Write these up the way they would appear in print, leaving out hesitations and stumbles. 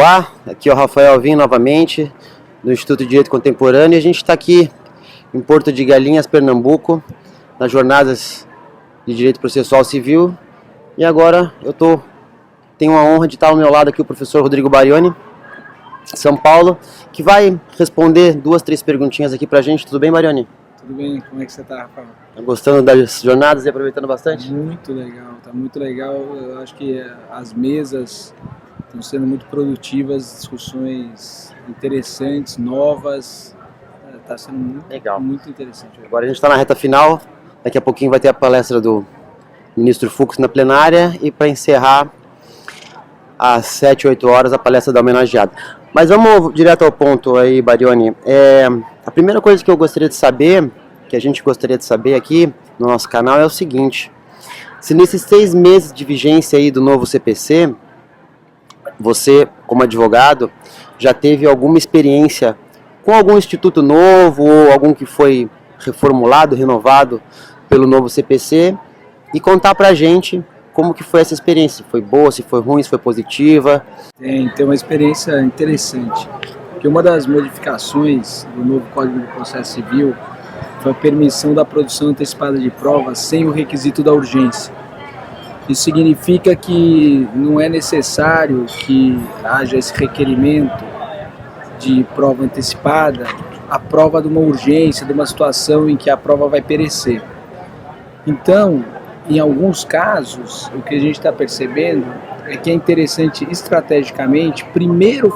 Olá, aqui é o Rafael Alvim novamente, do Instituto de Direito Contemporâneo, e a gente está aqui em Porto de Galinhas, Pernambuco, nas jornadas de Direito Processual Civil, e agora tenho a honra de estar ao meu lado aqui o professor Rodrigo Barioni, São Paulo, que vai responder 2, 3 perguntinhas aqui pra gente. Tudo bem, Barioni? Tudo bem, como é que você tá, Rafael? Tá gostando das jornadas e aproveitando bastante? Muito legal, tá muito legal. Eu acho que as mesas estão sendo muito produtivas, discussões interessantes, novas. Tá sendo muito legal, muito interessante. Agora a gente está na reta final, daqui a pouquinho vai ter a palestra do ministro Fux na plenária e para encerrar às 7, 8 horas a palestra da homenageada. Mas vamos direto ao ponto aí, Barioni. A primeira coisa que eu gostaria de saber, que a gente gostaria de saber aqui no nosso canal é o seguinte: se nesses 6 meses de vigência aí do novo CPC, você, como advogado, já teve alguma experiência com algum instituto novo ou algum que foi reformulado, renovado pelo novo CPC, e contar pra gente como que foi essa experiência, se foi boa, se foi ruim, se foi positiva. Tem uma experiência interessante, porque uma das modificações do novo Código de Processo Civil foi a permissão da produção antecipada de provas sem o requisito da urgência. Isso significa que não é necessário que haja esse requerimento de prova antecipada, a prova de uma urgência, de uma situação em que a prova vai perecer. Então, em alguns casos, o que a gente está percebendo é que é interessante estrategicamente primeiro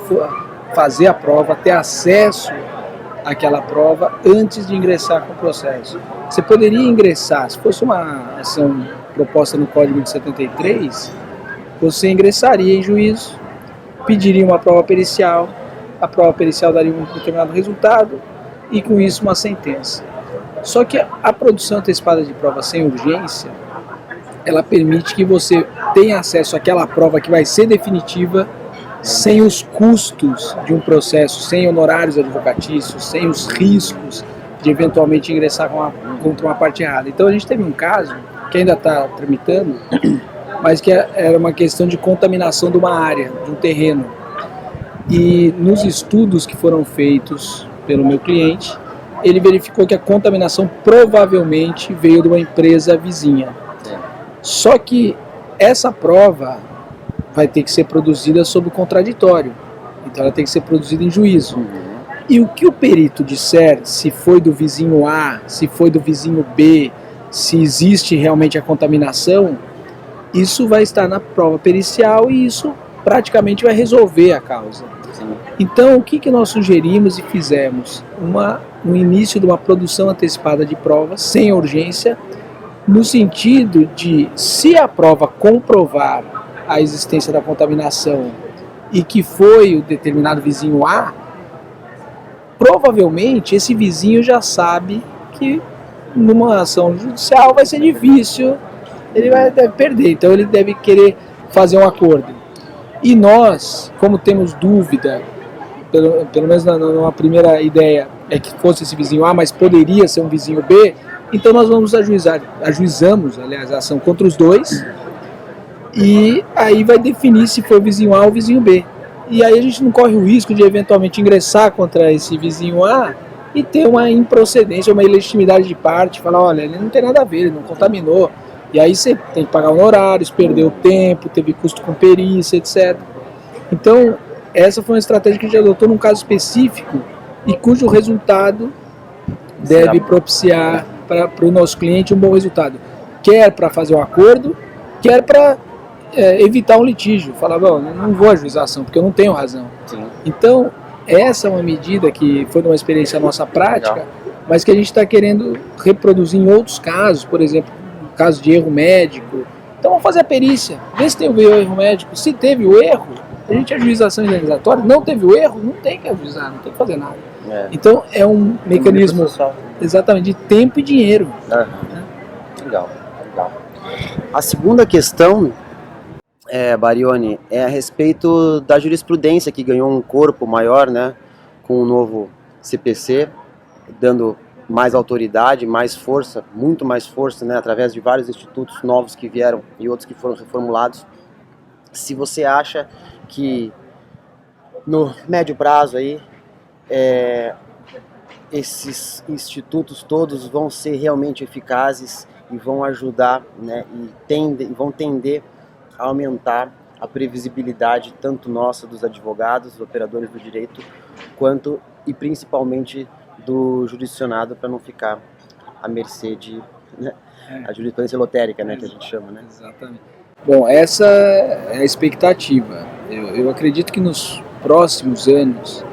fazer a prova, ter acesso àquela prova antes de ingressar com o processo. Você poderia ingressar, se fosse uma ação proposta no Código de 73, você ingressaria em juízo, pediria uma prova pericial, a prova pericial daria um determinado resultado e com isso uma sentença. Só que a produção antecipada de prova sem urgência, ela permite que você tenha acesso àquela prova que vai ser definitiva sem os custos de um processo, sem honorários advocatícios, sem os riscos de eventualmente ingressar contra uma parte errada. Então a gente teve um caso que ainda está tramitando, mas que era uma questão de contaminação de uma área, de um terreno. E nos estudos que foram feitos pelo meu cliente, ele verificou que a contaminação provavelmente veio de uma empresa vizinha. Só que essa prova vai ter que ser produzida sob contraditório, então ela tem que ser produzida em juízo. E o que o perito disser, se foi do vizinho A, se foi do vizinho B, se existe realmente a contaminação, isso vai estar na prova pericial e isso praticamente vai resolver a causa. Então, o que nós sugerimos e fizemos? Um início de uma produção antecipada de provas sem urgência, no sentido de, se a prova comprovar a existência da contaminação e que foi o determinado vizinho A, provavelmente esse vizinho já sabe que numa ação judicial vai ser difícil, deve perder, então ele deve querer fazer um acordo. E nós, como temos dúvida, pelo menos numa primeira ideia, é que fosse esse vizinho A, mas poderia ser um vizinho B, então nós vamos ajuizamos, aliás, a ação contra os dois, e aí vai definir se foi o vizinho A ou o vizinho B. E aí a gente não corre o risco de eventualmente ingressar contra esse vizinho A e ter uma improcedência, uma ilegitimidade de parte, falar, olha, ele não tem nada a ver, ele não contaminou. E aí você tem que pagar honorários, perdeu tempo, teve custo com perícia, etc. Então, essa foi uma estratégia que a gente adotou num caso específico e cujo resultado deve propiciar para o nosso cliente um bom resultado. Quer para fazer um acordo, quer para evitar um litígio. Falar, bom, não vou ajuizar a ação porque eu não tenho razão. Sim. Então, essa é uma medida que foi de uma experiência nossa prática, mas que a gente está querendo reproduzir em outros casos, por exemplo, no caso de erro médico. Então vamos fazer a perícia, ver se teve o erro médico. Se teve o erro, a gente ajuiza a ação indenizatória. Não teve o erro, não tem que ajuizar, não tem que fazer nada. Então é um mecanismo exatamente de tempo e dinheiro. Legal. A segunda questão, Barioni, é a respeito da jurisprudência que ganhou um corpo maior, né, com o novo CPC, dando mais autoridade, mais força, muito mais força, né, através de vários institutos novos que vieram e outros que foram reformulados. Se você acha que no médio prazo aí, esses institutos todos vão ser realmente eficazes e vão ajudar, né, e vão tender a aumentar a previsibilidade tanto nossa dos advogados, dos operadores do direito, quanto e principalmente do jurisdicionado, para não ficar à mercê de, né, a jurisprudência lotérica, né, que a gente chama, né? Exatamente. Bom, essa é a expectativa. Eu acredito que nos próximos anos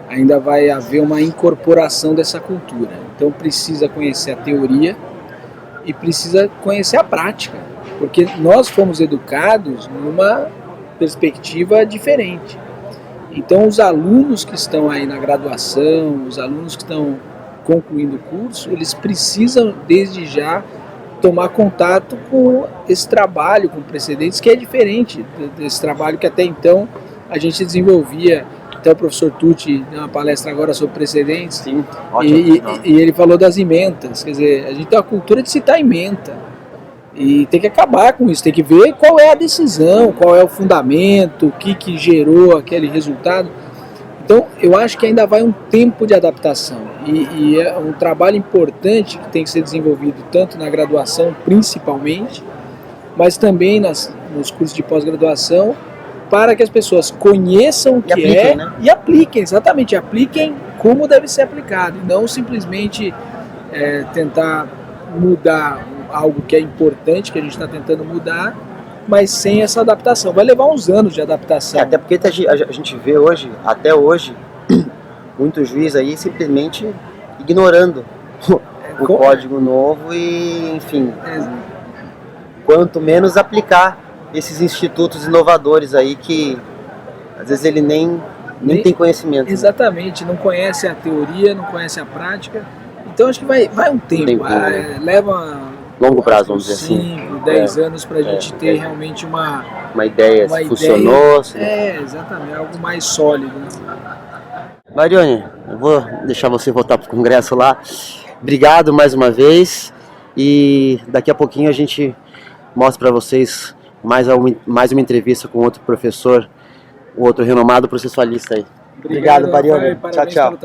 ainda vai haver uma incorporação dessa cultura. Então precisa conhecer a teoria e precisa conhecer a prática, porque nós fomos educados numa perspectiva diferente. Então os alunos que estão aí na graduação, os alunos que estão concluindo o curso, eles precisam desde já tomar contato com esse trabalho, com precedentes, que é diferente desse trabalho que até então a gente desenvolvia. Até o professor Tucci deu uma palestra agora sobre precedentes. Sim, ótimo. E ele falou das ementas. Quer dizer, a gente tem uma cultura de citar ementa. E tem que acabar com isso, tem que ver qual é a decisão, qual é o fundamento, o que gerou aquele resultado. Então, eu acho que ainda vai um tempo de adaptação. E é um trabalho importante que tem que ser desenvolvido tanto na graduação, principalmente, mas também nos cursos de pós-graduação, para que as pessoas conheçam o que apliquem, né? E apliquem, exatamente, apliquem como deve ser aplicado, e não simplesmente tentar mudar algo que é importante, que a gente está tentando mudar, mas sem essa adaptação. Vai levar uns anos de adaptação. Até porque a gente vê hoje, até hoje, muito juiz aí simplesmente ignorando o código novo e, enfim, quanto menos aplicar esses institutos inovadores aí que às vezes ele nem tem conhecimento. Exatamente, não conhece a teoria, não conhece a prática. Então acho que vai um tempo, leva longo prazo, vamos dizer assim. 5, 10 anos para a gente ter realmente uma ideia, se funcionou. Exatamente, algo mais sólido. Marione, eu vou deixar você voltar para o congresso lá. Obrigado mais uma vez e daqui a pouquinho a gente mostra para vocês mais uma entrevista com outro professor, outro renomado processualista aí. Obrigado, Marione. Tchau, tchau.